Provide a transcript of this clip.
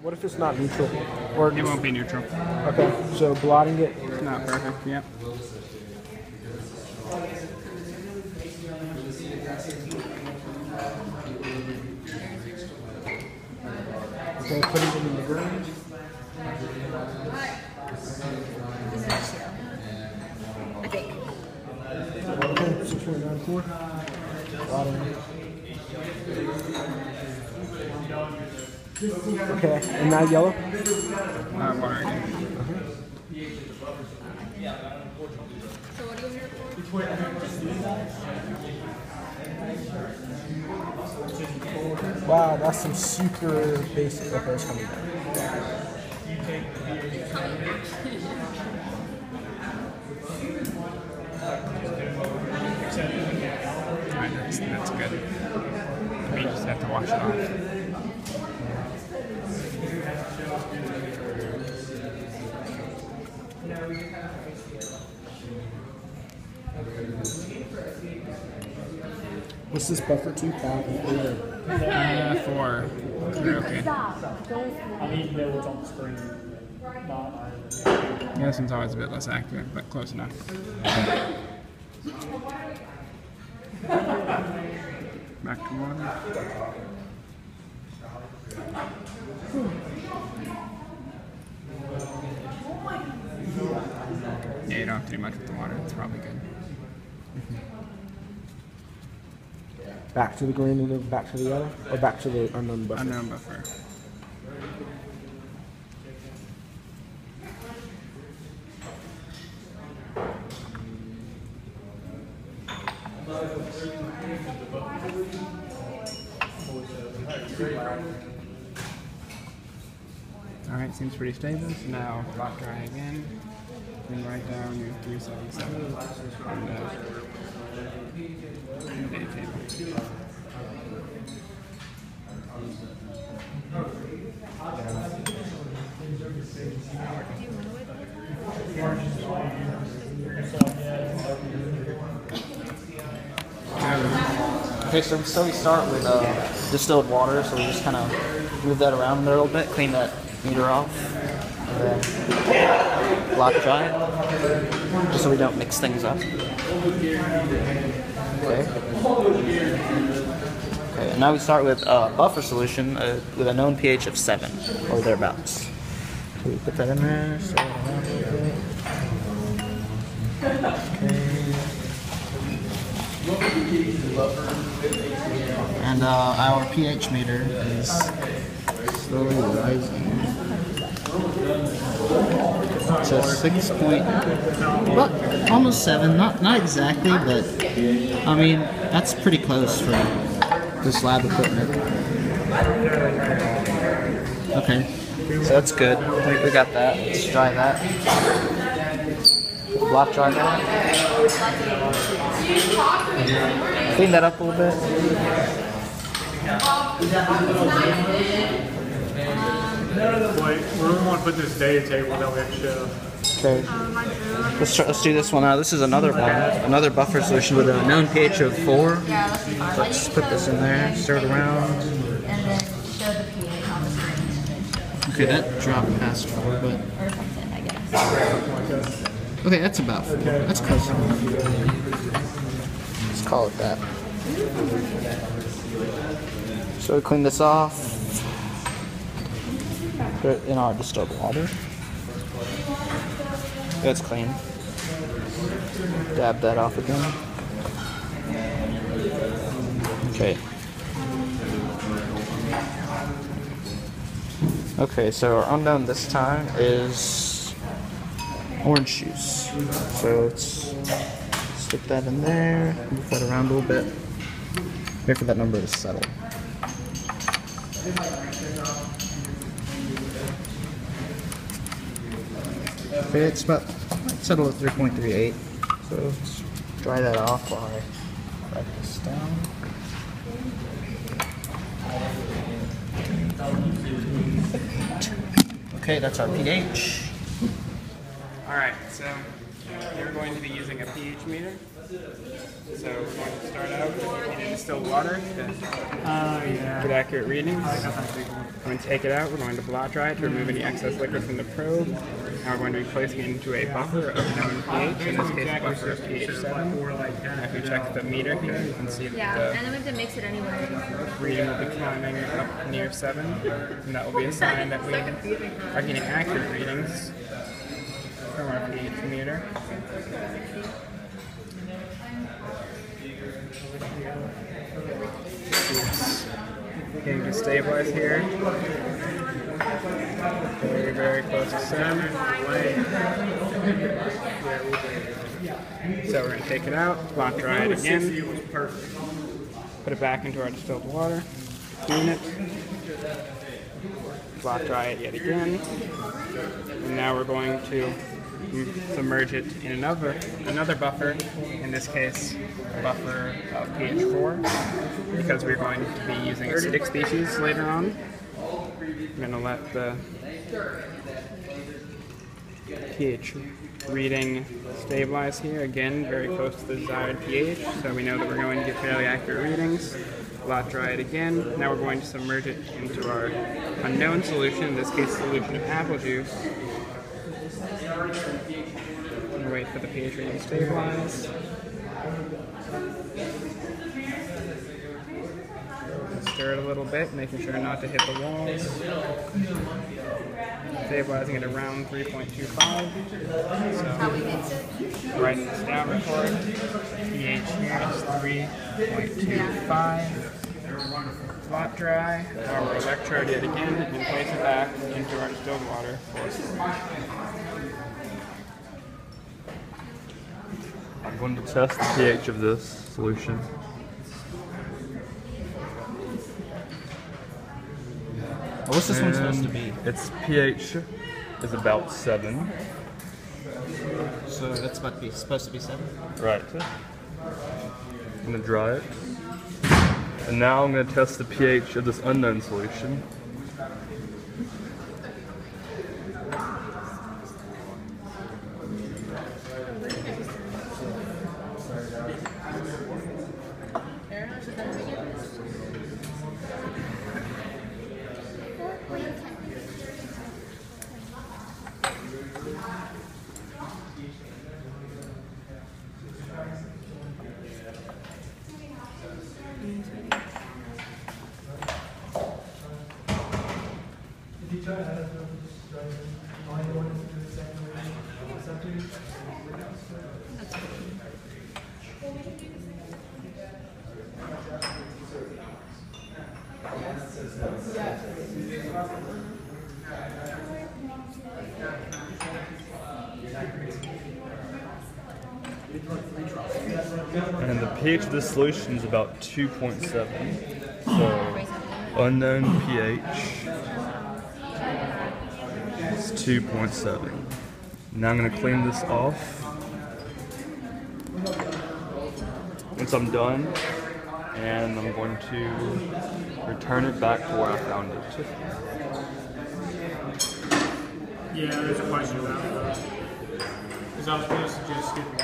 What if it's not neutral? Or It won't be neutral. Okay, so blotting it. It's not perfect, yep. Okay, putting it in the green. I think. Okay, 6.94. Blotting it. Okay, and now yellow? Water again. So what do you want for? Wow, that's some super basic. Okay, it's coming down. Alright, that's good. We just have to wash it off. What's this buffer to? 5 4. Okay. I need to know what's on the screen. Yeah, this one's always a bit less accurate, but close enough. Back to water. Yeah, you don't have to do much with the water. It's probably good. Back to the green and then back to the yellow? Or back to the unknown buffer? Unknown buffer. Alright, seems pretty stable. So now dot dry again. Then write down your 377 on the day table. Okay, so we start with distilled water, so we just kind of move that around there a little bit, clean that meter off, and then blot dry it, just so we don't mix things up. Okay. Okay, and now we start with buffer solution with a known pH of 7 or thereabouts. So we put that in there, stir it around a little bit. And our pH meter is slowly rising to 6 point, well, almost 7. Not exactly, but I mean that's pretty close for this lab equipment. Okay, so that's good. We got that. Let's dry that. Blot dry that. Clean that up a little bit. Wait, we want to put this data table that we have to show. Okay. Let's do this one. This is another buffer solution with a known pH of 4. Let's put this in there. Stir it around. And then show the pH on the screen. Okay, that dropped past 4, but Or something, I guess. okay, that's about 4. That's close enough. Let's call it that. So we clean this off. Put it in our distilled water. That's clean. Dab that off again. Okay. Okay, so our unknown this time is orange juice. So let's stick that in there, move that around a little bit. Wait for that number to settle. Okay, it's about settle at 3.38. So let's dry that off while I write this down. Okay, that's our pH. Alright, so you're going to be using a pH meter. So we're going to start out with distilled water to get accurate readings. I'm going to take it out. We're going to blot dry it to remove any excess liquid from the probe. Now we're going to be placing it into a buffer of known pH. In this case, buffer of pH 7. Now if you check the meter here, you can see that Yeah, and then we have to mix it anyway. the reading will be climbing up near 7. And that will be a sign that we are getting accurate readings from our pH meter. Getting to stabilize here. Very, very close to 7. So we're going to take it out, blot dry it again, put it back into our distilled water, clean it, blot dry it yet again, and now we're going to submerge it in another buffer, in this case a buffer of pH 4, because we're going to be using acidic species later on. I'm going to let the pH reading stabilize here, again very close to the desired pH, so we know that we're going to get fairly accurate readings. Blot dry it again. Now we're going to submerge it into our unknown solution, in this case a solution of apple juice. And wait for the pH reading to stabilize. Stir it a little bit, making sure not to hit the walls. Stabilizing it around 3.25. So, write this down, record. pH here is 3.25. Blot dry our electrode yet again and place it back into our distilled water. I'm going to test the pH of this solution. What's this one supposed to be? Its pH is about 7. So that's supposed to be 7? Right. I'm going to dry it. And now I'm going to test the pH of this unknown solution. And the pH of this solution is about 2.7. So unknown pH is 2.7. Now I'm going to clean this off. Once I'm done, and I'm going to return it back to where I found it. Yeah, there's a question about that. Because I was going to suggest skipping it.